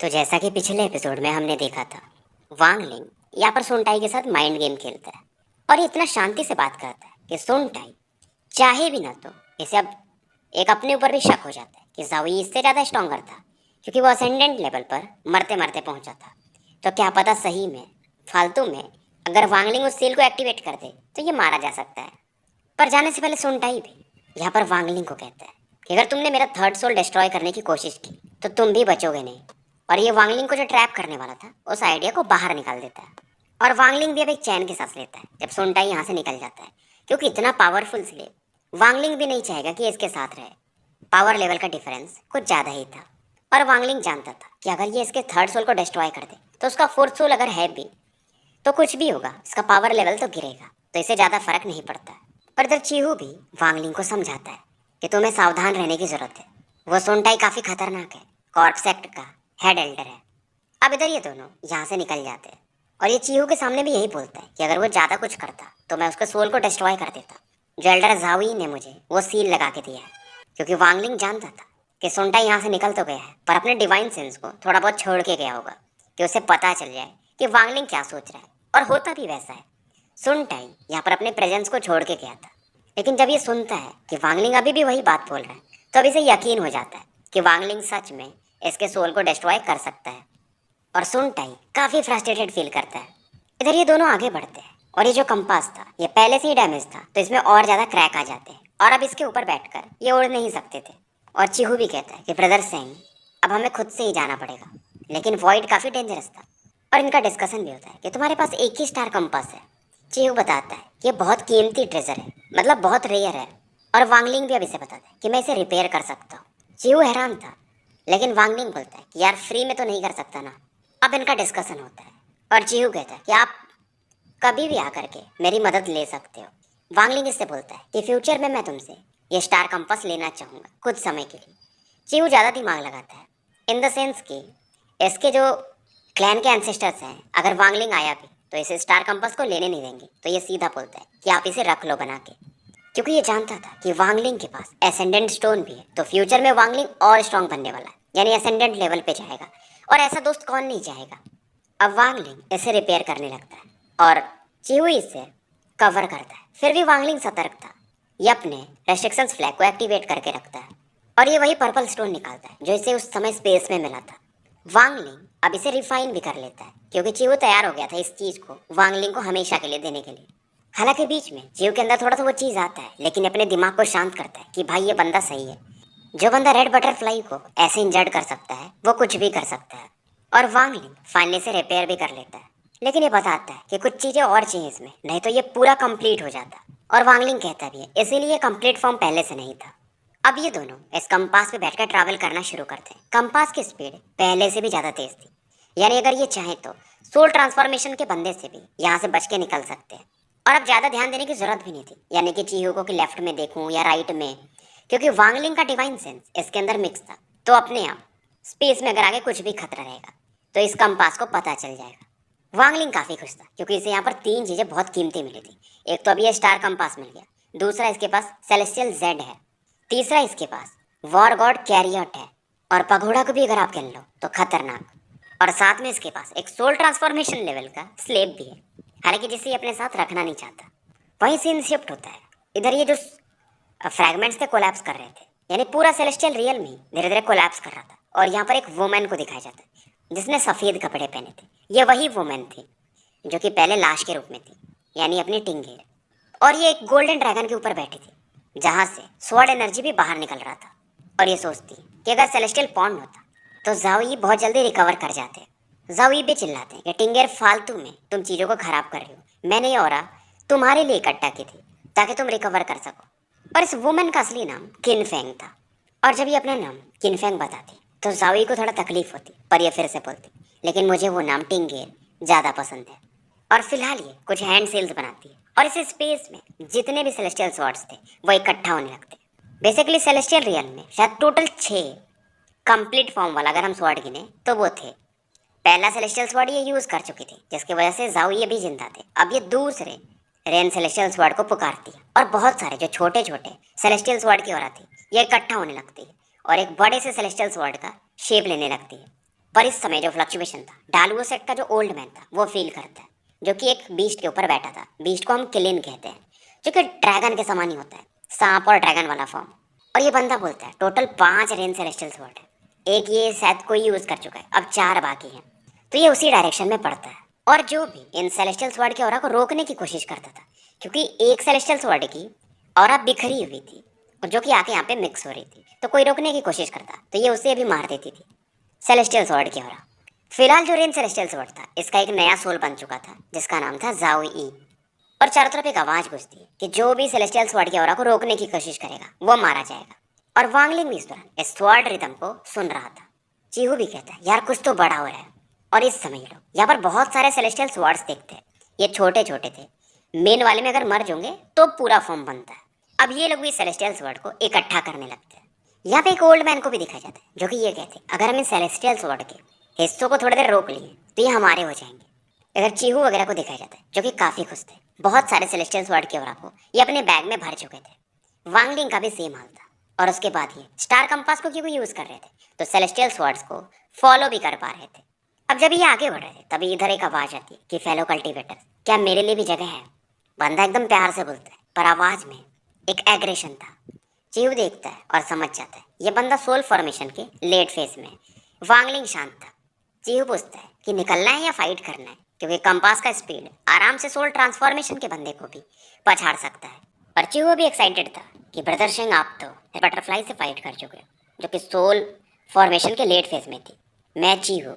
तो जैसा कि पिछले एपिसोड में हमने देखा था, वांगलिंग यहाँ पर सोनटाई के साथ माइंड गेम खेलता है और ये इतना शांति से बात करता है कि सोनटाई चाहे भी ना तो इसे अब एक अपने ऊपर भी शक हो जाता है कि जाओई इससे ज़्यादा स्ट्रॉन्गर था, क्योंकि वो असेंडेंट लेवल पर मरते मरते पहुंचा था। तो क्या पता सही में फालतू में अगर वांगलिंग उस सील को एक्टिवेट कर दे तो ये मारा जा सकता है। पर जाने से पहले सोनटाई भी यहाँ पर वांगलिंग को कहता है कि अगर तुमने मेरा थर्ड सोल डिस्ट्रॉय करने की कोशिश की तो तुम भी बचोगे नहीं। और ये वांगलिंग को जो ट्रैप करने वाला था उस आइडिया को बाहर निकाल देता है। और वांगलिंग भी अब एक चैन की सांस लेता है जब सोनटाई यहाँ से निकल जाता है, क्योंकि इतना पावरफुल स्लेव वांगलिंग भी नहीं चाहेगा कि इसके साथ रहे। पावर लेवल का डिफरेंस कुछ ज़्यादा ही था और वांगलिंग जानता था कि अगर ये इसके थर्ड सोल को डिस्ट्रॉय कर दे तो उसका फोर्थ सोल अगर है भी तो कुछ भी होगा, इसका पावर लेवल तो गिरेगा, तो इसे ज़्यादा फर्क नहीं पड़ता। पर इधर चीहू भी वांगलिंग को समझाता है कि तुम्हें सावधान रहने की ज़रूरत है। वो सोनटाई काफ़ी खतरनाक है, कॉर्प सेक्ट का हेड एल्डर है। अब इधर ये दोनों यहाँ से निकल जाते हैं और ये चीहू के सामने भी यही बोलता है कि अगर वो ज़्यादा कुछ करता तो मैं उसके सोल को डिस्ट्रॉय कर देता, जो एल्डर जाओई ने मुझे वो सील लगा के दिया है। क्योंकि वांगलिंग जानता था कि सोनटाई यहाँ से निकल तो गया है पर अपने डिवाइन सेंस को थोड़ा बहुत छोड़ के गया होगा कि उसे पता चल जाए कि वांगलिंग क्या सोच रहा है, और होता भी वैसा है। सुनटाई यहाँ पर अपने प्रेजेंस को छोड़ के गया था, लेकिन जब ये सुनता है कि वांगलिंग अभी भी वही बात बोल रहा है तो अब इसे यकीन हो जाता है कि वांगलिंग सच में इसके सोल को डिस्ट्रॉय कर सकता है। और सुनटाई काफ़ी फ्रस्ट्रेटेड फील करता है। इधर ये दोनों आगे बढ़ते हैं और ये जो कंपास था ये पहले से ही डैमेज था, तो इसमें और ज़्यादा क्रैक आ जाते हैं और अब इसके ऊपर बैठकर ये उड़ नहीं सकते थे। और चिहू भी कहता है कि ब्रदर सेंग अब हमें खुद से ही जाना पड़ेगा, लेकिन वॉइड काफ़ी डेंजरस था। और इनका डिस्कशन भी होता है कि तुम्हारे पास एक ही स्टार कंपास है। चिहू बताता है कि ये बहुत कीमती ट्रेजर है, मतलब बहुत रेयर है। और वांगलिंग भी अब इसे बताता है कि मैं इसे रिपेयर कर सकता हूँ। चिहू हैरान था, लेकिन वांगलिंग बोलता है कि यार फ्री में तो नहीं कर सकता ना। अब इनका डिस्कशन होता है और चिहू कहता है कि आप कभी भी आकर के मेरी मदद ले सकते हो। वांगलिंग इससे बोलता है कि फ्यूचर में मैं तुमसे ये स्टार कंपास लेना चाहूँगा कुछ समय के लिए। चिहू ज़्यादा दिमाग लगाता है, इन द सेंस कि इसके जो क्लैन के एंसेस्टर्स हैं, अगर वांगलिंग आया भी तो इसे स्टार कंपास को लेने नहीं देंगे, तो ये सीधा बोलता है कि आप इसे रख लो बना के। क्योंकि ये जानता था कि वांगलिंग के पास एसेंडेंट स्टोन भी है, तो फ्यूचर में वांगलिंग और स्ट्रांग बनने वाला है, यानी एसेंडेंट लेवल पे जाएगा। और ऐसा दोस्त कौन नहीं चाहेगा। अब वांगलिंग इसे रिपेयर करने लगता है और चिहू इसे कवर करता है। फिर भी वांगलिंग सतर्क था, ये अपने रेस्ट्रिक्शंस फ्लैग को एक्टिवेट करके रखता है और ये वही पर्पल स्टोन निकालता है जो इसे उस समय स्पेस में मिला था। वांगलिंग अब इसे रिफाइन भी कर लेता है, क्योंकि चिहू तैयार हो गया था इस चीज़ को वांगलिंग को हमेशा के लिए देने के लिए। हालांकि बीच में चिहू के अंदर थोड़ा सा वो चीज़ आता है, लेकिन अपने दिमाग को शांत करता है कि भाई ये बंदा सही है। जो बंदा रेड बटरफ्लाई को ऐसे इंजर्ड कर सकता है वो कुछ भी कर सकता है। और वांगलिंग फाइनली से रिपेयर भी कर लेता है, लेकिन ये बताता है कि कुछ चीज़ें और चाहिए इसमें, नहीं तो ये पूरा कंप्लीट हो जाता। और वांगलिंग कहता भी है इसीलिए कंप्लीट फॉर्म पहले से नहीं था। अब ये दोनों इस कंपास पे बैठकर ट्रैवल करना शुरू करते हैं। कंपास की स्पीड पहले से भी ज़्यादा तेज थी, यानी अगर ये चाहें तो सोल ट्रांसफॉर्मेशन के बंदे से भी यहाँ से बच के निकल सकते हैं। और अब ज़्यादा ध्यान देने की जरूरत भी नहीं थी, यानी कि चीहू को कि लेफ्ट में देखूँ या राइट में, क्योंकि वांगलिंग का डिवाइन सेंस इसके अंदर मिक्स था। तो अपने आप स्पेस में अगर आगे कुछ भी खतरा रहेगा तो इस कंपास को पता चल जाएगा। वांगलिंग काफ़ी खुश था, क्योंकि इसे यहाँ पर तीन चीज़ें बहुत कीमती मिली थी। एक तो अभी ये स्टार कंपास मिल गया, दूसरा इसके पास सेलेस्टियल जेड है, तीसरा इसके पास वॉर गॉड कैरियट है, और पगोड़ा को भी अगर आप गिन लो तो खतरनाक। और साथ में इसके पास एक सोल ट्रांसफॉर्मेशन लेवल का स्लेब भी है, हालांकि जिसे ये अपने साथ रखना नहीं चाहता। वहीं सीन शिफ्ट होता है। इधर ये जो फ्रैगमेंट्स थे कोलैप्स कर रहे थे, यानी पूरा सेलेस्टियल रियल में धीरे धीरे कोलैप्स कर रहा था। और यहाँ पर एक वुमेन को दिखाया जाता है जिसने सफ़ेद कपड़े पहने थे। ये वही वुमेन थी जो कि पहले लाश के रूप में थी, यानी अपनी टिंगेर। और ये एक गोल्डन ड्रैगन के ऊपर बैठी थी जहाँ से स्वॉर्ड एनर्जी भी बाहर निकल रहा था। और ये सोचती कि अगर सेलेस्टियल पॉन्ड होता तो जाओई बहुत जल्दी रिकवर कर जाते। जाओई भी चिल्लाते कि टिंगेर फालतू में तुम चीज़ों को खराब कर रही हो, मैंने ये ऑरा तुम्हारे लिए इकट्ठा की थी ताकि तुम रिकवर कर सको। और इस वुमेन का असली नाम किनफेंग था। और जब ये अपना नाम किनफेंग बताती तो जाओई को थोड़ा तकलीफ होती, पर ये फिर से बोलती लेकिन मुझे वो नाम टिंगेर ज़्यादा पसंद है। और फिलहाल ये कुछ हैंड सेल्स बनाती है और इस स्पेस में जितने भी सेलेस्टियल स्वॉर्ड्स थे वो इकट्ठा होने लगते। बेसिकली सेलेस्टियल रियल में शायद टोटल 6 कंप्लीट फॉर्म वाला अगर हम स्वॉर्ड गिने तो वो थे। पहला सेलेस्टियल स्वॉर्ड ये यूज़ कर चुकी थी, जिसकी वजह से जाओ ये भी जिंदा थे। अब ये दूसरे रेन सेलेस्टियल स्वॉर्ड को पुकारती है और बहुत सारे जो छोटे छोटे सेलेस्टियल स्वॉर्ड की औरत थी ये इकट्ठा होने लगती है और एक बड़े से सेलेस्टियल स्वॉर्ड का शेप लेने लगती है। पर इस समय जो फ्लक्चुएशन था, डालुओ सेक्ट का जो ओल्ड मैन था वो फील करता है, जो कि एक बीस्ट के ऊपर बैठा था। बीस्ट को हम किलिन कहते हैं, जो कि ड्रैगन के समान ही होता है, सांप और ड्रैगन वाला फॉर्म। और ये बंदा बोलता है टोटल 5 रेन सेलेस्टियल स्वॉर्ड है, एक ये शायद कोई यूज कर चुका है, अब 4 बाकी हैं। तो ये उसी डायरेक्शन में पड़ता है। और जो भी इन सेलेस्टियल स्वॉर्ड के ऑरा को रोकने की कोशिश करता था, क्योंकि एक सेलेस्टियल स्वॉर्ड की ऑरा बिखरी हुई थी और जो कि आके यहाँ पे मिक्स हो रही थी, तो कोई रोकने की कोशिश करता तो ये उसे भी मार देती थी सेलेस्टियल स्वॉर्ड की ऑरा। फिलहाल जो रेन सेलेस्टियल स्वॉर्ड था, इसका एक नया सोल बन चुका था जिसका नाम था जाओ ई। और चारों तरफ एक आवाज गूंजती है कि जो भी सेलेस्टियल स्वॉर्ड की ऑरा को रोकने की कोशिश करेगा वो मारा जाएगा। और वांगलिंग भी इस दौरान इस स्वॉर्ड रिदम को सुन रहा था। चीहू भी कहता है यार कुछ तो बड़ा हो रहा है। और इस समय लोग यहाँ पर बहुत सारे सेलेस्टियल स्वॉर्ड्स देखते हैं। ये छोटे छोटे थे, मेन वाले में अगर मर्ज होंगे तो पूरा फॉर्म बनता है। अब ये लोग भी सेलेस्टियल स्वॉर्ड को इकट्ठा करने लगते हैं। यहाँ पे एक ओल्ड मैन को भी दिखाया जाता है, जो कि ये कहते हैं अगर हम इन सेलेस्टियल स्वॉर्ड के हिस्सों को थोड़ी देर रोक लिए तो ये हमारे हो जाएंगे। इधर चीहू वगैरह को दिखाया जाता है, जो कि काफ़ी खुश थे। बहुत सारे सेलेस्टियल स्वॉर्ड के ओरा को ये अपने बैग में भर चुके थे। वांगलिंग का भी सेम हाल था। और उसके बाद ये स्टार कंपास को क्योंकि यूज़ कर रहे थे, तो सेलेस्टियल स्वॉर्ड्स को फॉलो भी कर पा रहे थे। अब जब ये आगे बढ़ रहे थे तभी इधर एक आवाज़ आती है कि फेलो कल्टिवेटर, क्या मेरे लिए भी जगह है। बंदा एकदम प्यार से बोलता है, पर आवाज़ में एक एग्रेशन था। चीहू देखता है और समझ जाता है ये बंदा सोल फॉर्मेशन के लेट फेज में। वांगलिंग शांत था। चीहू पूछता है कि निकलना है या फाइट करना है, क्योंकि कंपास का स्पीड आराम से सोल ट्रांसफॉर्मेशन के बंदे को भी पछाड़ सकता है। और चीहू भी एक्साइटेड था कि ब्रदर सिंह आप तो बटरफ्लाई से फाइट कर चुके हो, जो कि सोल फॉर्मेशन के लेट फेज में थी। मैं चीहू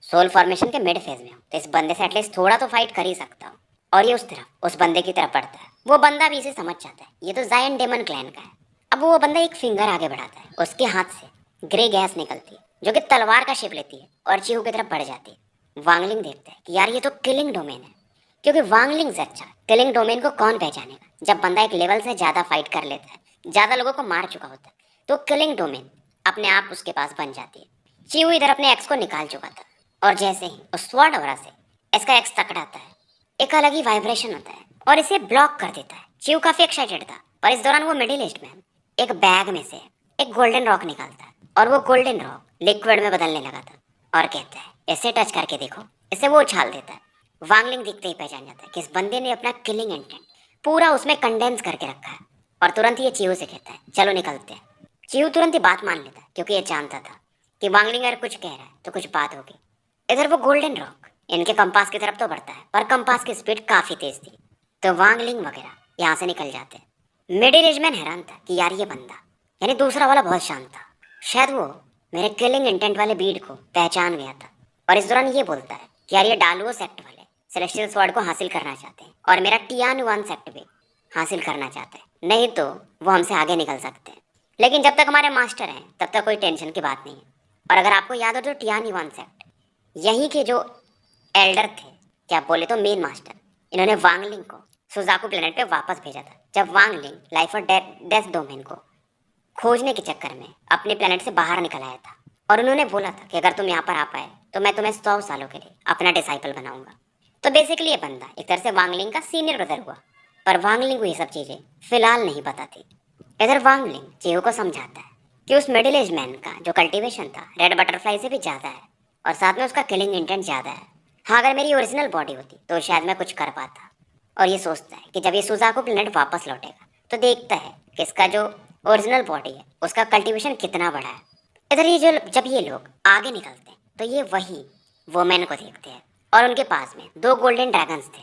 सोल फॉर्मेशन के मिड फेज में हूँ, तो इस बंदे से एटलीस्ट थोड़ा तो फाइट कर ही सकता हूँ। और ये उस बंदे की तरफ बढ़ता है। वो बंदा भी इसे समझ जाता है, ये तो जायन डेमन क्लैन का है। अब वो बंदा एक फिंगर आगे बढ़ाता है, उसके हाथ से ग्रे गैस निकलती है, जो कि तलवार का शेप लेती है और चीहू की तरफ बढ़ जाती है। वांगलिंग देखता है कि यार ये तो किलिंग डोमेन है, क्योंकि वांगलिंग से अच्छा किलिंग डोमेन को कौन पहचानेगा। जब बंदा एक लेवल से ज़्यादा फाइट कर लेता है, ज़्यादा लोगों को मार चुका होता है, तो किलिंग डोमेन अपने आप उसके पास बन जाती है। चीहू इधर अपने एक्स को निकाल चुका था, और जैसे ही उस स्वॉर्ड ऑरा से इसका एक्स टकराता है, एक अलग ही वाइब्रेशन होता है और इसे ब्लॉक कर देता है। चीहू काफ़ी एक्साइटेड था, पर इस दौरान वो मिडिल एज्ड मैन एक बैग में से एक गोल्डन रॉक निकालता है, और वो गोल्डन रॉक लिक्विड में बदलने लगा था और कहता है इसे टच करके देखो। इसे वो उछाल देता है। वांगलिंग दिखते ही पहचान जाता है कि इस बंदे ने अपना किलिंग इंटेंट पूरा उसमें कंडेंस करके रखा है। और तुरंत ही ये चीहू से कहता है चलो निकलते हैं। चीहू तुरंत ही बात मान लेता है, क्योंकि ये जानता था कि वांगलिंग अगर कुछ कह रहा है तो कुछ बात होगी। इधर वो गोल्डन रॉक इनके कंपास की तरफ तो बढ़ता है, पर कंपास की स्पीड काफ़ी तेज थी, तो वांगलिंग वगैरह यहाँ से निकल जाते हैं। मिडिल एज मैन हैरान था कि यार ये बंदा यानी दूसरा वाला बहुत शांत था, शायद वो मेरे किलिंग इंटेंट वाले बीड को पहचान गया था। और इस दौरान ये बोलता है कि यार ये डालुओ सेक्ट वाले सेलेस्टियल स्वॉर्ड को हासिल करना चाहते हैं, और मेरा टियानुआन सेक्ट भी हासिल करना चाहते हैं, नहीं तो वो हमसे आगे निकल सकते हैं। लेकिन जब तक हमारे मास्टर हैं तब तक कोई टेंशन की बात नहीं है। और अगर आपको याद हो तो टियानुआन सेक्ट यहीं के जो एल्डर थे, क्या बोले तो मेन मास्टर, इन्होंने वांगलिंग को सुजाकू प्लेनेट पे वापस भेजा था, जब वांगलिंग लाइफ और डेथ डोमेन को खोजने के चक्कर में अपने प्लेनेट से बाहर निकल आया था। और उन्होंने बोला था कि अगर तुम यहाँ पर आ पाए तो मैं तुम्हें 100 सालों के लिए अपना डिसाइपल बनाऊंगा। तो बेसिकली ये बंदा एक तरह से वांगलिंग का सीनियर ब्रदर हुआ, पर वांगलिंग को ये सब चीज़ें फिलहाल नहीं पता थी। इधर वांगलिंग चीहू को समझाता है कि उस मिडिल एज मैन का जो कल्टीवेशन था रेड बटरफ्लाई से भी ज़्यादा है, और साथ में उसका किलिंग इंटेंट ज़्यादा है। हाँ, अगर मेरी ओरिजिनल बॉडी होती तो शायद मैं कुछ कर पाता। और ये सोचता है कि जब ये सुजाकू प्लेनेट वापस लौटेगा तो देखता है कि इसका जो ओरिजिनल बॉडी है उसका कल्टीवेशन कितना बड़ा है। इधर ये जब ये लोग आगे निकलते हैं तो ये वही वोमेन को देखते हैं, और उनके पास में 2 गोल्डन ड्रैगन्स थे।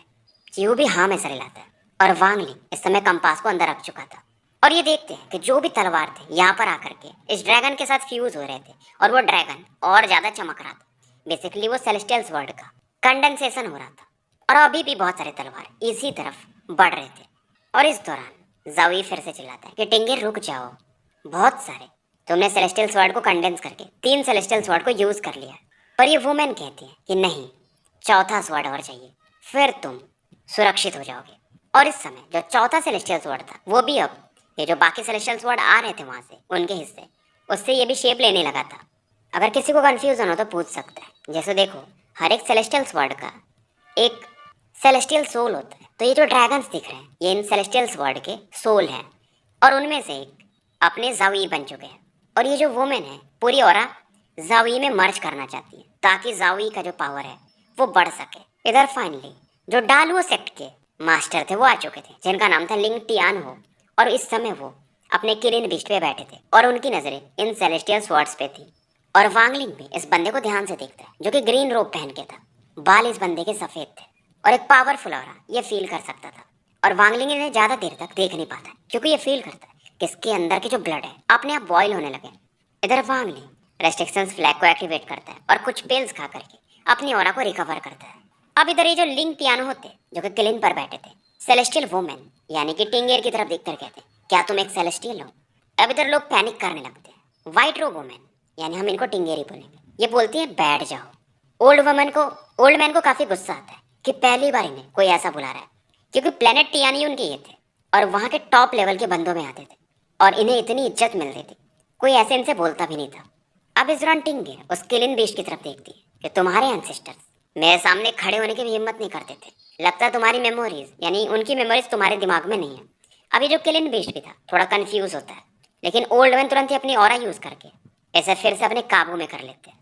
चीहू भी हाँ में सर हिलाता है, और वांगलिंग इस समय कंपास को अंदर रख चुका था। और ये देखते हैं कि जो भी तलवार थे यहाँ पर आकर के इस ड्रैगन के साथ फ्यूज हो रहे थे, और वो ड्रैगन और ज़्यादा चमक रहा था। बेसिकली वो सेलेस्टियल स्वॉर्ड का कंडेंसेशन हो रहा था, और अभी भी बहुत सारे तलवार इसी तरफ बढ़ रहे थे। और इस दौरान जावी फिर से चिल्लाता है कि टिंगे रुक जाओ, बहुत सारे तुमने सेलेस्टियल स्वॉर्ड को कंडेंस करके 3 सेलेस्टियल स्वॉर्ड को यूज़ कर लिया। पर ये वुमेन कहती है कि नहीं, चौथा स्वॉर्ड और चाहिए, फिर तुम सुरक्षित हो जाओगे। और इस समय जो चौथा सेलेस्टियल स्वॉर्ड था वो भी अब ये जो बाकी सेलेस्टियल स्वॉर्ड आ रहे थे वहाँ से उनके हिस्से, उससे ये भी शेप लेने लगा था। अगर किसी को कन्फ्यूजन हो तो पूछ सकता है। जैसे देखो, हर एक सेलेस्टियल स्वॉर्ड का एक सेलेस्टियल सोल होता है, तो ये जो ड्रैगन्स दिख रहे हैं ये इन सेलेस्टियल स्वॉर्ड के सोल हैं, और उनमें से एक अपने जावी बन चुके हैं। और ये जो वुमेन है पूरी औरा जावी में मर्ज करना चाहती है, ताकि जावी का जो पावर है वो बढ़ सके। इधर फाइनली जो डालुओ सेक्ट के मास्टर थे वो आ चुके थे, जिनका नाम था लिंग टियान हो, और इस समय वो अपने किलिन बिस्ट पे बैठे थे और उनकी नजरें इन सेलेस्टियल स्वॉर्ड्स पे थी। और वांगलिंग भी इस बंदे को ध्यान से देखता है, जो कि ग्रीन रोब पहन के था। बाल इस बंदे के सफेद थे और एक पावरफुल ऑरा ये फील कर सकता था। और वांगलिंग इन्हें ज्यादा देर तक देख नहीं पाता, क्योंकि ये फील करता है कि इसके अंदर के जो ब्लड है अपने आप बॉयल होने लगे। इधर वांगलिंग रेस्ट्रिक्शंस फ्लैग को एक्टिवेट करता है और कुछ पेल्स खा करके अपनी ऑरा को रिकवर करता है। अब इधर ये जो लिंग पियानो होते, जो कि किलिन पर बैठे थे, सेलेस्टियल वुमेन यानी कि टिंगेर की तरफ देखकर कहते, क्या तुम एक सेलेस्टियल हो? अब इधर लोग पैनिक करने लगते हैं। व्हाइट रो वुमेन, यानी हम इनको टिंगेर ही बोलेंगे, ये बोलती है बैठ जाओ। ओल्ड मैन को काफी गुस्सा आता है कि पहली बार इन्हें कोई ऐसा बुला रहा है, क्योंकि प्लेनेट टियानी उनके ये थे और वहाँ के टॉप लेवल के बंदों में आते थे और इन्हें इतनी इज्जत मिलती थी, कोई ऐसे इनसे बोलता भी नहीं था। अब इस दौरान टिंगेर उस किलिन बीस्ट की तरफ देखती है कि तुम्हारे एंसेस्टर्स मेरे सामने खड़े होने की भी हिम्मत नहीं करते थे, लगता है तुम्हारी मेमोरीज यानी उनकी मेमोरीज तुम्हारे दिमाग में नहीं है। अभी जो किलिन बीस्ट भी था थोड़ा कंफ्यूज होता है, लेकिन ओल्ड मैन तुरंत ही अपनी ऑरा यूज करके ऐसे फिर से अपने काबू में कर लेते हैं।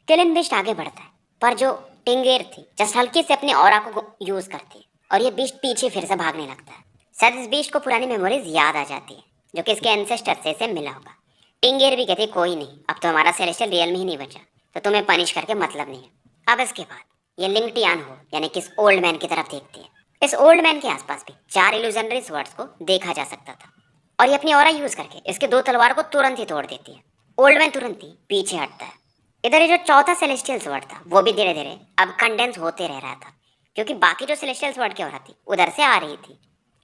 किलिन बीस्ट आगे बढ़ता है, पर जो टिंगेर थी जस्ट हल्की से अपनी ऑरा को यूज करती है और ये बीस्ट पीछे फिर से भागने लगता है। शायद इस बीस्ट को पुरानी मेमोरीज याद आ जाती है, जो कि इसके एंसेस्टर से इसे मिला होगा। टिंगेर भी कहती कोई नहीं, अब तो हमारा सेलेस्टियल रियल में ही नहीं बचा, तो तुम्हें पनिश करके मतलब नहीं है। अब इसके बाद ये लिंग टियान हो यानी कि इस ओल्ड मैन की तरफ देखती है। इस ओल्ड मैन के आसपास भी 4 इल्यूजनरी स्वर्ड्स को देखा जा सकता था और ये अपनी ऑरा यूज करके इसके 2 तलवार को तुरंत ही तोड़ देती है। ओल्ड मैन तुरंत ही पीछे हटता है। इधर ये जो चौथा सेलेस्टियल स्वॉर्ड था वो भी धीरे धीरे अब कंडेंस होते रह रहा था, क्योंकि बाकी जो सेलेस्टियल स्वॉर्ड की ऑरा थी उधर से आ रही थी।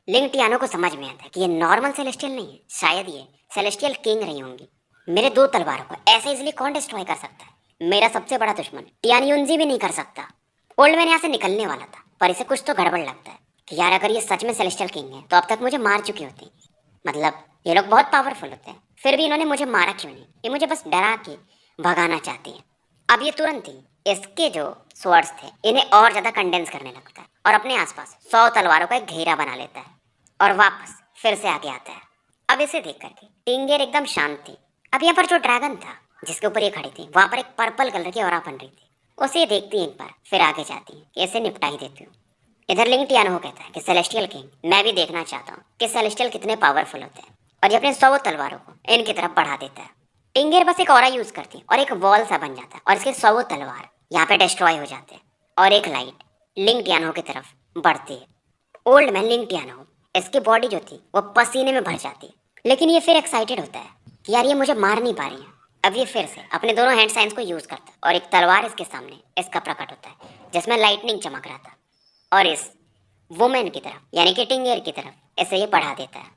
लिंग टियानो को समझ में आता है कि ये नॉर्मल सेलेस्टियल नहीं है, शायद ये सेलेस्टियल किंग रही होंगी। मेरे 2 तलवारों को ऐसे इजीली कौन डिस्ट्रॉय कर सकता है? मेरा सबसे बड़ा दुश्मन टियान युनजी भी नहीं कर सकता। ओल्ड मैन यहाँ से निकलने वाला था, पर इसे कुछ तो गड़बड़ लगता है कि यार अगर ये सच में सेलेस्टियल किंग है तो अब तक मुझे मार चुकी होती। मतलब ये लोग बहुत पावरफुल होते हैं, फिर भी इन्होंने मुझे मारा क्यों नहीं? ये मुझे बस डरा के भगाना चाहती है। अब ये तुरंत ही इसके जो स्वर्ड्स थे इन्हें और ज्यादा कंडेंस करने लगता है और अपने आसपास 100 तलवारों का एक घेरा बना लेता है और वापस फिर से आगे आता है। अब इसे देख करके टिंगेर एकदम शांत थी। अब यहाँ पर जो ड्रैगन था जिसके ऊपर ये खड़ी थी, वहां पर एक पर्पल कलर की ऑरा बन रही थी। उसे देखती है एक बार, फिर आगे जाती है कि इसे निपटा ही देती हूँ। इधर लिंग टियानो कहता है कि सेलेस्टियल किंग मैं भी देखना चाहता हूँ कि सेलेस्टियल कितने पावरफुल होते हैं, और ये अपने 100 तलवारों को इनकी तरफ बढ़ा देता है। टिंगेर बस एक ऑरा यूज करती है और एक वॉल सा बन जाता है और इसके 100 तलवार यहाँ पे डिस्ट्रॉय हो जाते हैं और एक लाइट लिंग टियानो की तरफ बढ़ती है। ओल्ड मैन लिंग टियानो, इसकी बॉडी जो थी वो पसीने में भर जाती है, लेकिन ये फिर एक्साइटेड होता है कि यार ये मुझे मार नहीं पा रही है। अब ये फिर से अपने दोनों हैंड साइंस को यूज करता है और एक तलवार इसके सामने इसका प्रकट होता है जिसमें लाइटनिंग चमक रहा था, और इस वुमेन की तरफ यानी कि टिंगेर की तरफ इसे ये बढ़ा देता है।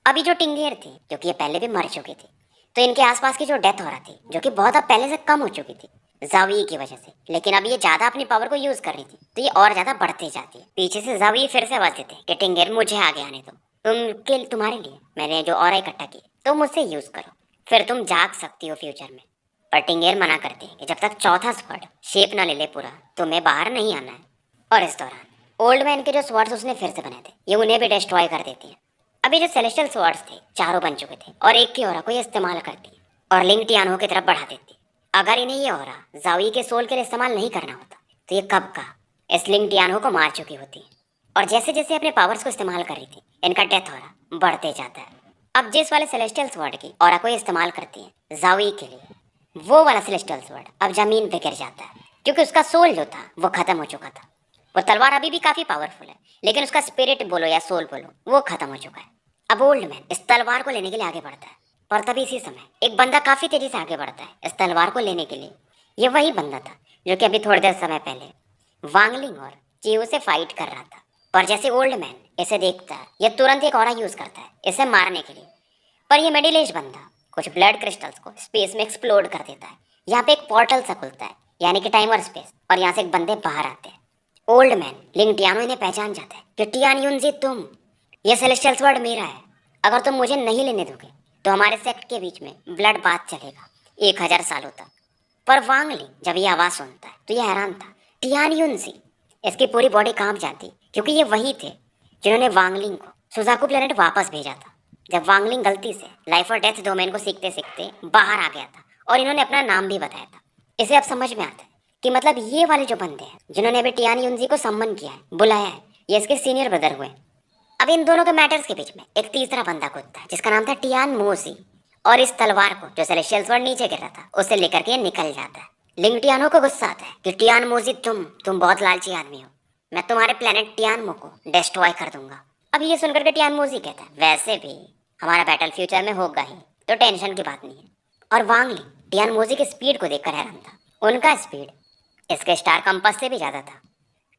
अभी जो टिंगेर थी, जो कि ये पहले भी मर चुकी थी, तो इनके आसपास की जो डेथ हो रहा थी, जो कि बहुत अब पहले से कम हो चुकी थी जावी की वजह से, लेकिन अब ये ज्यादा अपनी पावर को यूज कर रही थी तो ये और ज्यादा बढ़ते जाती है। पीछे से जावी फिर से आवाज देते कि टिंगेर मुझे आगे आने दो, तुम्हारे लिए मैंने जो और इकट्ठा की तुम मुझसे यूज करो, फिर तुम जाग सकती हो फ्यूचर में। पर टिंगेर मना करते हैं कि जब तक चौथा स्वर्ड शेप ना ले ले पूरा, तुम्हें बाहर नहीं आना है। और इस दौरान ओल्ड मैन के जो स्वर्ड्स उसने फिर से बनाए थे ये उन्हें भी डिस्ट्रॉय कर देती है। अभी जो सेलेस्टियल स्वर्ड्स थे 4 बन चुके थे और एक की ऑरा को ये इस्तेमाल करती है और लिंग टियानो की तरफ बढ़ा देती है। अगर इन्हें ये ऑरा जावी के सोल के लिए इस्तेमाल नहीं करना होता तो ये कब का इस लिंग टियानो को मार चुकी होती। और जैसे जैसे अपने पावर्स को इस्तेमाल कर रही थी इनका डेथ ऑरा बढ़ते जाता है। अब जिस वाले सेलेस्टियल स्वॉर्ड की ऑरा को ये इस्तेमाल करती है जावी के लिए, वो वाला सेलेस्टियल स्वॉर्ड अब जमीन पे गिर जाता है, क्योंकि उसका सोल जो था वो खत्म हो चुका था। वो तलवार अभी भी काफी पावरफुल है, लेकिन उसका स्पिरिट बोलो या सोल बोलो वो खत्म हो चुका है। अब ओल्ड मैन इस तलवार को लेने के लिए आगे बढ़ता है, पर तभी इसी समय एक बंदा काफी तेजी से आगे बढ़ता है इस तलवार को लेने के लिए। ये वही बंदा था जो कि अभी थोड़ी देर समय पहले वांगलिंग और चियो से फाइट कर रहा था। पर जैसे ओल्ड मैन इसे देखता है ये तुरंत एक ऑरा यूज करता है इसे मारने के लिए, पर ये मिडिल एज बंदा कुछ ब्लड क्रिस्टल्स को स्पेस में एक्सप्लोड कर देता है। यहाँ पे एक पोर्टल सा खुलता है यानी कि टाइम और स्पेस, और यहाँ से एक बंदे बाहर आते हैं। ओल्ड मैन लिंग टियानो इन्हें पहचान जाता है कि टियान युनजी तुम, ये सेलेस्टियल स्वॉर्ड मेरा है, अगर तुम मुझे नहीं लेने दोगे तो हमारे सेक्ट के बीच में ब्लड बाथ चलेगा 1000 सालों तक। पर वांगलिंग जब ये आवाज़ सुनता है तो ये हैरान था। टियान युनजी, इसकी पूरी बॉडी कांप जाती, क्योंकि ये वही थे जिन्होंने वांगलिंग को सुजाकू प्लेनेट वापस भेजा था जब वांगलिंग गलती से लाइफ और डेथ डोमेन को सीखते सीखते बाहर आ गया था, और इन्होंने अपना नाम भी बताया था। इसे अब समझ में आता है कि मतलब ये वाले जो बंदे हैं जिन्होंने अभी टियान युनजी को सम्मन किया है, बुलाया है, ये इसके सीनियर ब्रदर हुए। अब इन दोनों के मैटर्स के बीच में एक तीसरा बंदा कूदता है जिसका नाम था टियान मोसी, और इस तलवार को जो सेलेस्टियल स्वॉर्ड नीचे गिर रहा था उसे लेकर के ये निकल जाता है। लिंग टियानो को गुस्सा आता है कि टियान मोजी तुम बहुत लालची आदमी हो, मैं तुम्हारे प्लेनेट टियानमो को डिस्ट्रॉय कर दूंगा। अब ये सुनकर के टियान मोजी कहता है वैसे भी हमारा बैटल फ्यूचर में होगा ही, तो टेंशन की बात नहीं है। और वांग ली टियान मोजी की स्पीड को देखकर हैरान था। उनका स्पीड इसके स्टार कंपास से भी ज्यादा था।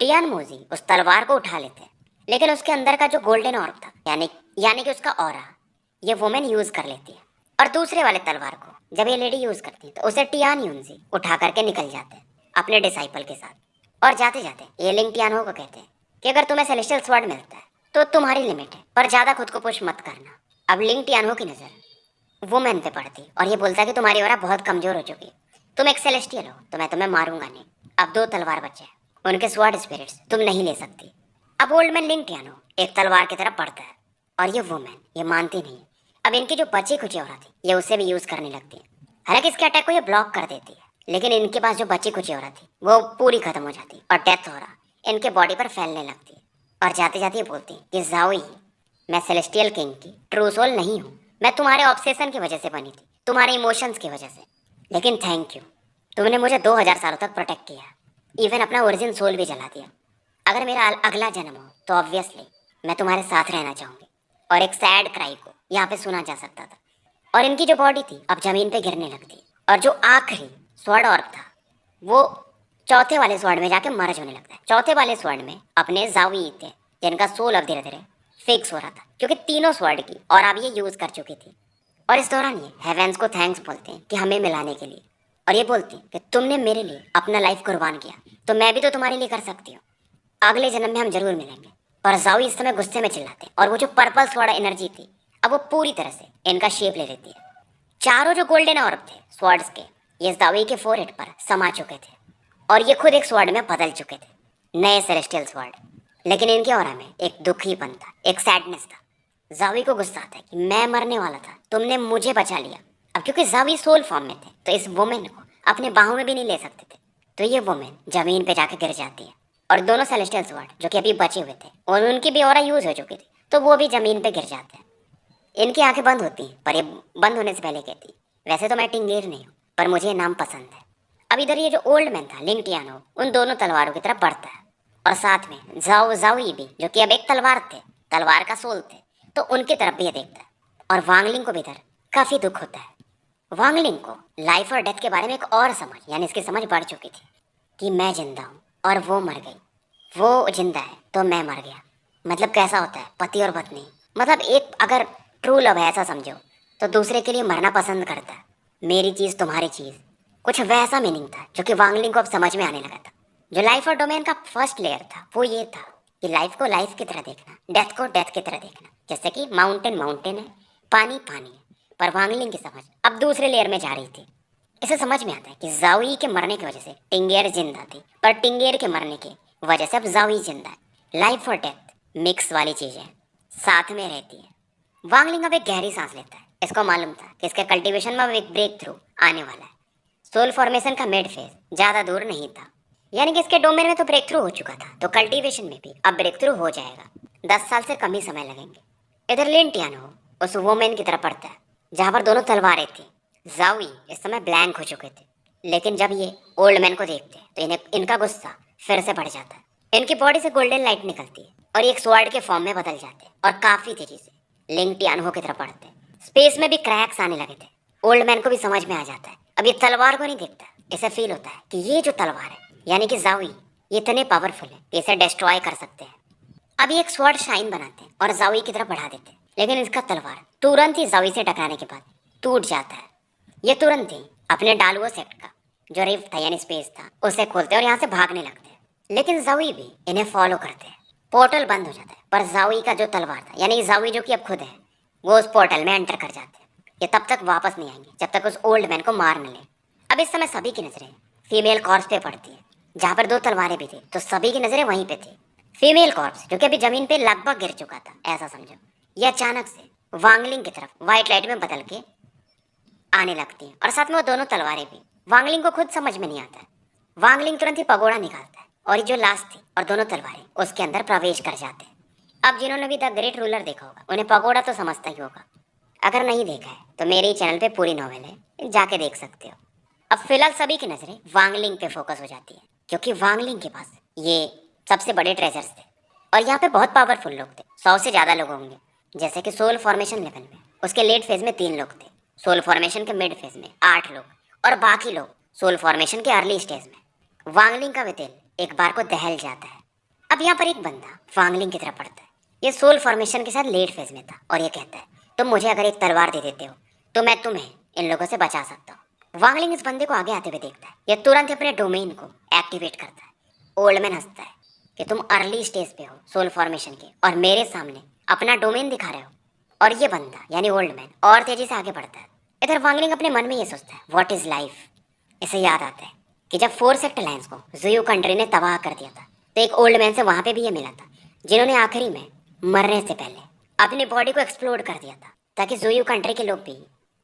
टियान मोजी उस तलवार को उठा लेते, लेकिन उसके अंदर का जो गोल्डन ऑर्ब था, यानी कि उसका ऑरा, ये वुमेन यूज कर लेती है। और दूसरे वाले तलवार को जब ये लेडी यूज करती है तो उसे टियान युनजी उठा करके निकल जाते हैं अपने डिसाइपल के साथ। और जाते जाते ये लिंग टियानो को कहते हैं कि अगर तुम्हें सेलेस्टियल स्वॉर्ड मिलता है तो तुम्हारी लिमिट है, पर ज्यादा खुद को पुश मत करना। अब लिंग टियानो की नजर वुमेन पे पड़ती और ये बोलता है कि तुम्हारी ऑरा बहुत कमजोर हो चुकी है, तुम एक सेलेस्टियल हो तो मैं तुम्हें मारूंगा नहीं। अब 2 तलवार बचे हैं, उनके स्वॉर्ड स्पिरिट्स तुम नहीं ले सकती। अब ओल्ड मैन लिंग टियानो एक तलवार की तरफ बढ़ता है और ये वुमेन ये मानती नहीं है। अब इनकी जो बची खुची औरत थी ये उसे भी यूज करने लगती है। हालांकि इसके अटैक को ये ब्लॉक कर देती है, लेकिन इनके पास जो बची खुची औरत थी वो पूरी खत्म हो जाती और डेथ हो रहा इनके बॉडी पर फैलने लगती है। और जाते जाते ये बोलती कि जाओई, मैं सेलेस्टियल किंग की ट्रू सोल नहीं हूँ, मैं तुम्हारे ऑब्सेशन की वजह से बनी थी, तुम्हारे इमोशंस की वजह से, लेकिन थैंक यू, तुमने मुझे 2000 सालों तक प्रोटेक्ट किया, इवन अपना ओरिजिन सोल भी जला दिया। अगर मेरा अगला जन्म हो तो ऑब्वियसली मैं तुम्हारे साथ रहना चाहूँगी। और एक सैड क्राई को यहाँ पे सुना जा सकता था। और इनकी जो बॉडी थी अब जमीन पे गिरने लगती और जो आखिरी स्वॉर्ड ऑर्ब था वो चौथे वाले स्वॉर्ड में जाके मर्ज होने लगता है। चौथे वाले स्वॉर्ड में अपने जावी थे जिनका सोल अब धीरे धीरे फिक्स हो रहा था, क्योंकि तीनों स्वॉर्ड की और अब ये यूज कर चुकी थी। और इस दौरान ये हेवेंस को थैंक्स बोलते हैं कि हमें मिलाने के लिए, और ये बोलते हैं कि तुमने मेरे लिए अपना लाइफ कुर्बान किया तो मैं भी तो तुम्हारे लिए कर सकती हूँ, अगले जन्म में हम जरूर मिलेंगे। और जावी इस समय गुस्से में चिल्लाते और वो जो पर्पल स्वॉर्ड एनर्जी थी अब वो पूरी तरह से इनका शेप ले लेती है। चारों जो गोल्डन ऑर्ब थे स्वॉर्ड्स के ये जावी के फोरहेड पर समा चुके थे और ये खुद एक स्वॉर्ड में बदल चुके थे, नए सेलेस्टियल स्वॉर्ड। लेकिन इनके ऑरा में एक दुखीपन था, एक सैडनेस था। जावी को गुस्सा आता है कि मैं मरने वाला था, तुमने मुझे बचा लिया। अब क्योंकि जावी सोल फॉर्म में थे तो इस वुमेन को अपने बाहों में भी नहीं ले सकते थे, तो ये वुमेन जमीन पे जाके गिर जाती है। और दोनों सेलेस्टियल स्वॉर्ड जो कि अभी बचे हुए थे और उनकी भी ऑरा यूज हो चुकी थी तो वो भी जमीन पे गिर जाते हैं। इनकी आंखें बंद होती हैं, पर ये बंद होने से पहले कहती वैसे तो मैं टिंगेर नहीं हूँ, पर मुझे ये नाम पसंद है। अब इधर ये जो ओल्ड मैन था लिंग टियानो उन दोनों तलवारों की तरफ बढ़ता है और साथ में जाओई भी जो कि अब एक तलवार थे, तलवार का सोल थे, तो उनकी तरफ भी ये देखता है। और वांगलिंग को भी इधर काफी दुख होता है। वांगलिंग को लाइफ और डेथ के बारे में एक और समझ यानी इसकी समझ बढ़ चुकी थी कि मैं जिंदा हूँ और वो मर गई, वो जिंदा है तो मैं मर गया। मतलब कैसा होता है पति और पत्नी, मतलब एक अगर ट्रू लव है ऐसा समझो तो दूसरे के लिए मरना पसंद करता है, मेरी चीज़ तुम्हारी चीज़, कुछ वैसा मीनिंग था जो कि वांगलिंग को अब समझ में आने लगा था। जो लाइफ और डोमेन का फर्स्ट लेयर था वो ये था कि लाइफ को लाइफ की तरह देखना, डेथ को डेथ की तरह देखना, जैसे कि माउंटेन माउंटेन है, पानी पानी है। पर वांगलिंग की समझ अब दूसरे लेयर में जा रही थी। इसे समझ में आता है कि जाओई के मरने की वजह से टिंगेर जिंदा थी, पर टिंगेर के मरने की वजह से अब जाओई जिंदा है। लाइफ और डेथ मिक्स वाली चीजें साथ में रहती है। वांगलिंग अब एक गहरी सांस लेता है। इसको मालूम था कि इसके कल्टीवेशन में अब एक ब्रेक थ्रू आने वाला है। सोल फॉर्मेशन का मिड फेज ज्यादा दूर नहीं था, यानी कि इसके डोमेन में तो ब्रेक थ्रू हो चुका था, तो कल्टीवेशन में भी अब ब्रेक थ्रू हो जाएगा। 10 साल से कम ही समय लगेंगे। इधर लिन टियानो उस वोमेन की तरफ पड़ता है जहां पर दोनों तलवारें थी। जावी इस समय ब्लैंक हो चुके थे, लेकिन जब ये ओल्ड मैन को देखते हैं तो इन्हें इनका गुस्सा फिर से बढ़ जाता है। इनकी बॉडी से गोल्डन लाइट निकलती है और एक स्वॉर्ड के फॉर्म में बदल जाते हैं और काफी तेजी से लिंग टियानो की तरफ बढ़ते हैं। स्पेस में भी क्रैक्स आने लगे थे। ओल्ड मैन को भी समझ में आ जाता है, अब ये तलवार को नहीं देखता, इसे फील होता है कि ये जो तलवार है यानी कि जावी ये इतने पावरफुल है कि इसे डिस्ट्रॉय कर सकते हैं। अब ये एक स्वॉर्ड शाइन बनाते हैं और जावी की तरफ बढ़ा देते हैं, लेकिन इसका तलवार तुरंत ही जावी से टकराने के बाद टूट जाता है। ये तुरंत ही अपने डालुओ सेक्ट का जो रिफ्ट था यानी स्पेस था उसे खोलते और यहाँ से भागने लगते हैं, लेकिन जावी भी इन्हें फॉलो करते हैं। पोर्टल बंद हो जाता है, पर जावी का जो तलवार था यानी जावी जो कि अब खुद है वो उस पोर्टल में एंटर कर जाते हैं। ये तब तक वापस नहीं आएंगे जब तक उस ओल्ड मैन को मार न ले। अब इस समय सभी की नजरें फीमेल कॉर्प्स पे पड़ती है, जहाँ पर 2 तलवारें भी थी तो सभी की नजरें वहीं पे थी। फीमेल कॉर्प्स जो कि अभी जमीन पे लगभग गिर चुका था ऐसा समझो, ये अचानक से वांगलिंग की तरफ व्हाइट लाइट में बदल के आने लगती हैं और साथ में वो दोनों तलवारें भी। वांगलिंग को खुद समझ में नहीं आता है वांगलिंग तुरंत ही पगोड़ा निकालता है और ये जो लाश थी और दोनों तलवारें उसके अंदर प्रवेश कर जाते हैं। अब जिन्होंने भी द ग्रेट रूलर देखा होगा उन्हें पगोड़ा तो समझता ही होगा। अगर नहीं देखा है तो मेरे ही चैनल पे पूरी नॉवेल है, जाके देख सकते हो। अब फिलहाल सभी की नजरें वांगलिंग पे फोकस हो जाती है क्योंकि वांगलिंग के पास ये सबसे बड़े ट्रेजर्स थे और यहाँ पे बहुत पावरफुल लोग थे, 100 से ज़्यादा लोग होंगे। जैसे कि सोल फॉर्मेशन लेवल में उसके लेट फेज में 3 लोग थे, सोल फॉर्मेशन के मिड फेज में 8 लोग और बाकी लोग सोल फॉर्मेशन के अर्ली स्टेज में। वांगलिंग का वितेल एक बार को दहल जाता है। अब यहाँ पर एक बंदा वांगलिंग की तरफ बढ़ता है। ये सोल फॉर्मेशन के साथ लेट फेज में था और ये कहता है तुम मुझे अगर एक तलवार दे देते हो तो मैं तुम्हें इन लोगों से बचा सकता हूँ। वांगलिंग इस बंदे को आगे आते हुए देखता है। ये तुरंत ही अपने डोमेन को एक्टिवेट करता है। ओल्डमैन हंसता है कि तुम अर्ली स्टेज पे हो सोल फॉर्मेशन के और मेरे सामने अपना डोमेन दिखा रहे हो। और ये बंदा यानी ओल्डमैन और तेजी से आगे बढ़ता है। इधर वांगलिंग अपने मन में ये सोचता है व्हाट इज लाइफ। इसे याद आता है कि जब 4 सेक्ट अलायंस को जुयू कंट्री ने तबाह कर दिया था तो एक ओल्ड मैन से वहां पे भी ये मिला था जिन्होंने आखिरी में मरने से पहले अपनी बॉडी को एक्सप्लोर कर दिया था ताकि जुयू कंट्री के लोग भी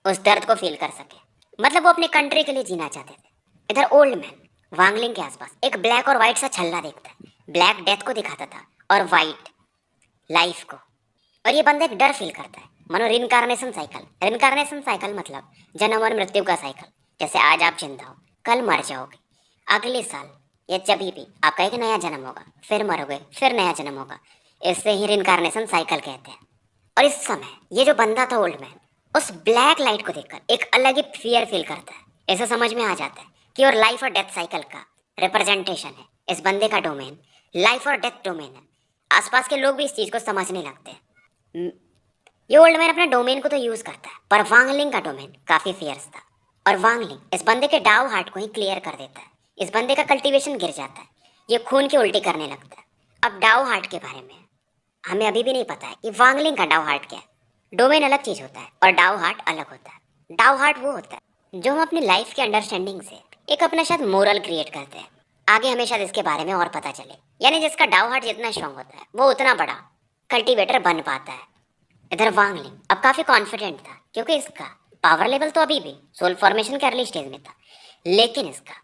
उस दर्द को फील कर सके। मतलब वो अपनी कंट्री के लिए जीना चाहते थे। इधर ओल्ड मैन वांगलिंग के आसपास एक ब्लैक और व्हाइट सा छल्ला देखता है। ब्लैक डेथ को दिखाता था और व्हाइट लाइफ को। और ये बंदा एक डर फील करता है मानो रिनकारनेशन साइकिल। रिनकारनेशन साइकिल मतलब जन्म और मृत्यु का साइकिल। जैसे आज आप जिंदा हो कल मर जाओगे, अगले साल या जब भी आपका एक नया जन्म होगा, फिर मरोगे, फिर नया जन्म होगा। इससे ही रिनकारनेशन साइकिल कहते हैं। और इस समय ये जो बंदा था ओल्ड मैन उस ब्लैक लाइट को देखकर एक अलग ही फियर फील करता है। ऐसा समझ में आ जाता है कि और लाइफ और डेथ साइकिल का रिप्रेजेंटेशन है इस बंदे का डोमेन। लाइफ और डेथ डोमेन है। आसपास के लोग भी इस चीज को समझने लगते हैं। ये ओल्ड मैन अपने डोमेन को तो यूज करता है पर वांगलिंग का डोमेन काफी फियर्स था और वांगलिंग इस बंदे के डाउ हार्ट को ही क्लियर कर देता है। इस बंदे का कल्टीवेशन गिर जाता है। ये खून की उल्टी करने लगता है। अब डाउ हार्ट के बारे में हमें अभी भी नहीं पता है कि वांगलिंग का डाउ हार्ट क्या है। डोमेन अलग चीज होता है और डाउ हार्ट अलग होता है। डाउ हार्ट वो होता है जो हम अपनी लाइफ के अंडरस्टैंडिंग से एक अपना शायद मोरल क्रिएट करते हैं। आगे हमें शायद इसके बारे में और पता चले। यानी जिसका डाउ हार्ट जितना स्ट्रांग होता है वो उतना बड़ा कल्टीवेटर बन पाता है। इधर वांगलिंग अब काफी कॉन्फिडेंट था क्योंकि इसका पावर लेवल तो अभी भी सोल फॉर्मेशन के अर्ली स्टेज में था, लेकिन इसका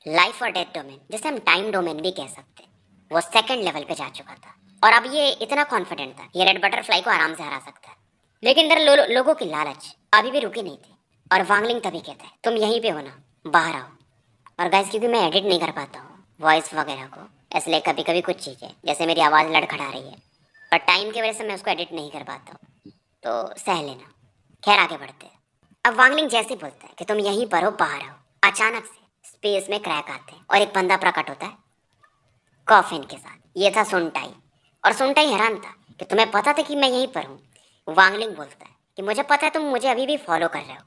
लाइफ और डेथ डोमेन जिसे हम टाइम डोमेन भी कह सकते हैं वो सेकंड लेवल पे जा चुका था। और अब ये इतना कॉन्फिडेंट था ये रेड बटरफ्लाई को आराम से हरा सकता है। लेकिन इधर लोगों की लालच अभी भी रुकी नहीं थी और वांगलिंग तभी कहता है तुम यहीं पे हो ना, बाहर आओ। और गाइस क्योंकि मैं एडिट नहीं कर पाता हूँ वॉइस वगैरह को, इसलिए कभी कभी कुछ चीज़ें जैसे मेरी आवाज़ लड़खड़ा रही है और टाइम की वजह से मैं उसको एडिट नहीं कर पाता हूँ, तो सह लेना। खैर आगे बढ़ते हैं। अब वांगलिंग जैसे बोलता है कि तुम यहीं पर हो, बाहर आओ, अचानक से स्पेस में क्रैक आते हैं और एक बंदा प्रकट होता है कॉफिन के साथ। ये था सुनटाई। और सुनटाई हैरान था कि तुम्हें पता था कि मैं यहीं पर हूँ। वांगलिंग बोलता है कि मुझे पता है तुम मुझे अभी भी फॉलो कर रहे हो।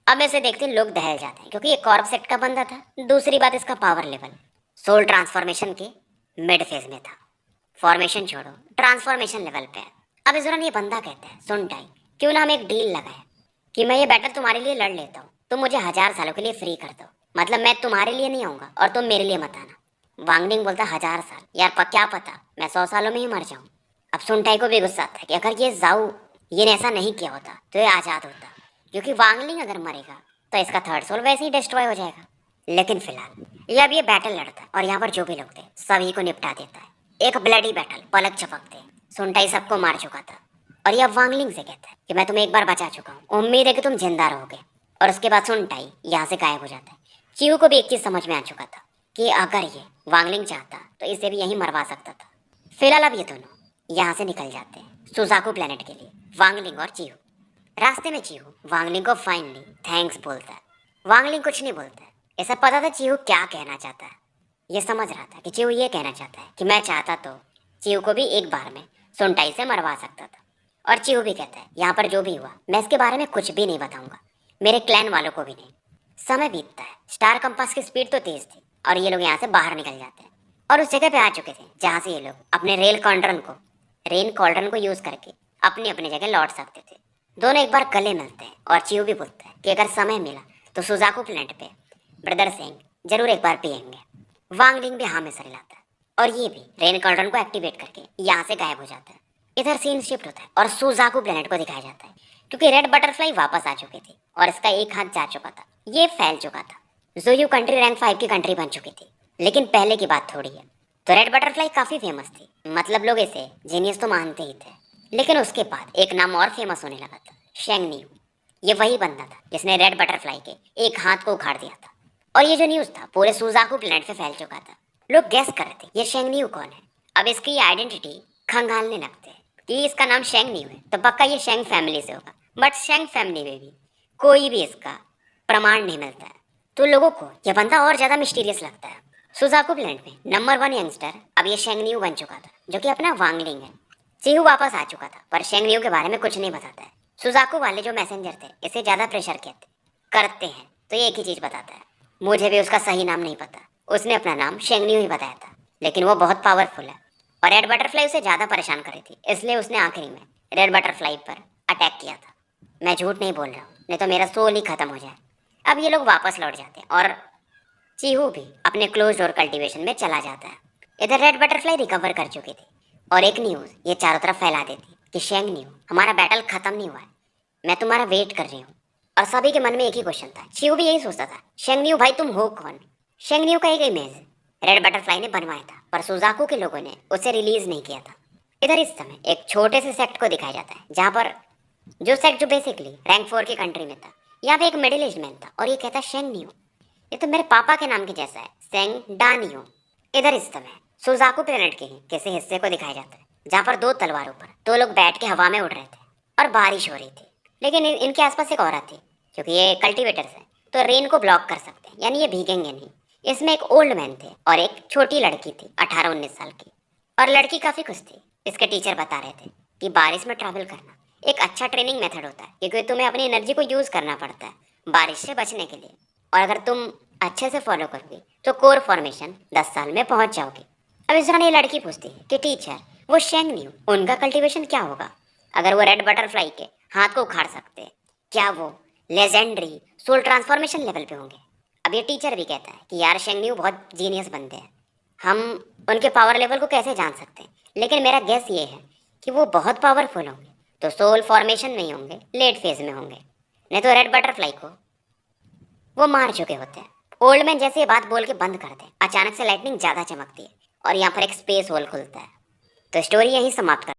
अब ऐसे देखते लोग दहल जाते हैं क्योंकि ये कॉर्प सेक्ट का बंदा था। दूसरी बात इसका पावर लेवल सोल ट्रांसफॉर्मेशन के मिड फेज में था। फॉर्मेशन छोड़ो ट्रांसफॉर्मेशन लेवल पे है। अब इस दौरान ये बंदा कहता है सुनटाई क्यों ना हम एक डील लगाए कि मैं ये बैटल तुम्हारे लिए लड़ लेता हूँ, तुम मुझे 1000 सालों के लिए फ्री कर दो। मतलब मैं तुम्हारे लिए नहीं आऊँगा और तुम मेरे लिए मत आना। वांगलिंग बोलता 1000 साल यार क्या पता मैं 100 सालों में ही मर जाऊँ। अब सुनटाई को भी गुस्सा आता है कि अगर ये जाऊ ये ने ऐसा नहीं किया होता तो ये आज़ाद होता, क्योंकि वांगलिंग अगर मरेगा तो इसका थर्ड सोल वैसे ही डिस्ट्रॉय हो जाएगा। लेकिन फिलहाल ये अब ये बैटल लड़ता है और यहाँ पर जो भी लोग थे सभी को निपटा देता है। एक ब्लडी बैटल, पलक झपकते सुनटाई सबको मार चुका था और ये अब वांगलिंग से कहता है कि मैं तुम्हें एक बार बचा चुका हूँ, उम्मीद है कि तुम जिंदा रहोगे। और उसके बाद सुनटाई यहाँ से गायब हो जाता है। चीहू को भी एक चीज़ समझ में आ चुका था कि अगर ये वांगलिंग चाहता तो इसे भी यहीं मरवा सकता था। फिलहाल अब ये दोनों यहाँ से निकल जाते हैं सुजाकू प्लेनेट के लिए, वांगलिंग और चीहू। रास्ते में चीहू वांगलिंग को फाइनली थैंक्स बोलता है। वांगलिंग कुछ नहीं बोलता है। ऐसा पता था चीहू क्या कहना चाहता है। ये समझ रहा था कि चीहू ये कहना चाहता है कि मैं चाहता तो चीहू को भी एक बार में सुनटाई से मरवा सकता था। और चीहू भी कहता है यहाँ पर जो भी हुआ मैं इसके बारे में कुछ भी नहीं बताऊंगा, मेरे क्लैन वालों को भी नहीं। समय बीतता है। स्टार कंपास की स्पीड तो तेज थी और ये लोग यहाँ से बाहर निकल जाते हैं और उस जगह पे आ चुके थे जहाँ से ये लोग अपने रेन कॉल्ड्रन को यूज करके अपनी अपनी जगह लौट सकते थे। दोनों एक बार गले मिलते हैं और चीहू भी बोलता है कि अगर समय मिला तो सुजाकू प्लेनेट पे ब्रदर सिंह जरूर एक बार पियेंगे। वांगलिंग भी हाँ में सर हिलाता है और ये भी रेन कॉल्ड्रन को एक्टिवेट करके यहाँ से गायब हो जाता है। इधर सीन शिफ्ट होता है और सुजाकू प्लेनेट को दिखाया जाता है क्योंकि रेड बटरफ्लाई वापस आ चुकी थी और इसका एक हाथ जा चुका था, ये फैल चुका था। जुयू कंट्री रैंक 5 की कंट्री बन चुकी थी लेकिन पहले की बात थोड़ी है। तो रेड बटरफ्लाई काफ़ी फेमस थी, मतलब लोग इसे जीनियस तो मानते ही थे। लेकिन उसके बाद एक नाम और फेमस होने लगा था, शेंग न्यू। ये वही बंदा था जिसने रेड बटरफ्लाई के एक हाथ को उखाड़ दिया था। और ये जो न्यूज़ था पूरे सुजाकू प्लेनेट पे फैल चुका था। लोग गैस कर रहे थे ये शेंग न्यू कौन है। अब इसकी आइडेंटिटी खंगालने लगते हैं कि इसका नाम शेंग न्यू है तो पक्का ये शेंग फैमिली से होगा। बट शेंग फैमिली में भी कोई भी इसका प्रमाण नहीं मिलता है। तो लोगों को यह बंदा और ज़्यादा मिस्टीरियस लगता है। सुजाकू प्लेनेट में नंबर 1 यंगस्टर अब ये शेंग न्यू बन चुका था, जो कि अपना वांगलिंग है। चीहू वापस आ चुका था पर शेंग न्यू के बारे में कुछ नहीं बताता है। सुजाकू वाले जो मैसेंजर थे इसे ज़्यादा प्रेशर करते हैं तो ये एक ही चीज़ बताता है। मुझे भी उसका सही नाम नहीं पता, उसने अपना नाम शेंग न्यू ही बताया था, लेकिन वो बहुत पावरफुल है और रेड बटरफ्लाई उसे ज़्यादा परेशान कर रही थी, इसलिए उसने आखिरी में रेड बटरफ्लाई पर अटैक किया था। मैं झूठ नहीं बोल रहा हूँ, नहीं तो मेरा सोल ही खत्म हो जाए। अब ये लोग वापस लौट जाते हैं और चीहू भी अपने क्लोज डोर कल्टीवेशन में चला जाता है। इधर रेड बटरफ्लाई रिकवर कर चुकी थी और एक न्यूज़ ये चारों तरफ फैला देती कि शेंग न्यू, हमारा बैटल खत्म नहीं हुआ है, मैं तुम्हारा वेट कर रही हूँ। और सभी के मन में एक ही क्वेश्चन था, चीहू भी यही सोचता था, शेंग न्यू भाई तुम हो कौन। शेंग न्यू का एक इमेज रेड बटरफ्लाई ने बनवाया था पर सुजाकू के लोगों ने उसे रिलीज नहीं किया था। इधर इस समय एक छोटे से सेक्ट को दिखाया जाता है जहाँ पर जो सेक्ट जो बेसिकली रैंक 4 की कंट्री में था, यहाँ पे एक मिडिल एज मैन था और ये कहता शेंग न्यू, ये तो मेरे पापा के नाम के जैसा है, सेंग डानियो। इधर इस समय सुजाकू प्लेनेट के ही किसी हिस्से को दिखाया जाता है जहाँ पर दो तलवारों पर दो लोग बैठ के हवा में उड़ रहे थे और बारिश हो रही थी। लेकिन इनके आसपास एक औरत थी, क्योंकि ये कल्टीवेटर्स हैं तो रेन को ब्लॉक कर सकते हैं, यानी ये भीगेंगे नहीं। इसमें एक ओल्ड मैन थे और एक छोटी लड़की थी 18-19 साल की, और लड़की काफ़ी खुश थी। इसके टीचर बता रहे थे कि बारिश में ट्रैवल करना एक अच्छा ट्रेनिंग मेथड होता है, क्योंकि तुम्हें अपनी एनर्जी को यूज़ करना पड़ता है बारिश से बचने के लिए, और अगर तुम अच्छे से फॉलो करोगे तो कोर फॉर्मेशन 10 साल में पहुंच जाओगे। अब इस दौरान ये लड़की पूछती है कि टीचर वो शेंग न्यू, उनका कल्टीवेशन क्या होगा अगर वो रेड बटरफ्लाई के हाथ को उखाड़ सकते हैं, क्या वो लेजेंडरी सोल ट्रांसफॉर्मेशन लेवल पे होंगे। अब ये टीचर भी कहता है कि यार शेंग न्यू बहुत जीनियस बनते हैं, हम उनके पावर लेवल को कैसे जान सकते हैं, लेकिन मेरा गेस ये है कि वो बहुत पावरफुल होंगे तो सोल फॉर्मेशन नहीं होंगे, लेट फेज में होंगे, नहीं तो रेड बटरफ्लाई को वो मार चुके होते हैं। ओल्ड मैन जैसे ये बात बोल के बंद करते हैं, अचानक से लाइटनिंग ज़्यादा चमकती है और यहाँ पर एक स्पेस होल खुलता है। तो स्टोरी यहीं समाप्त कर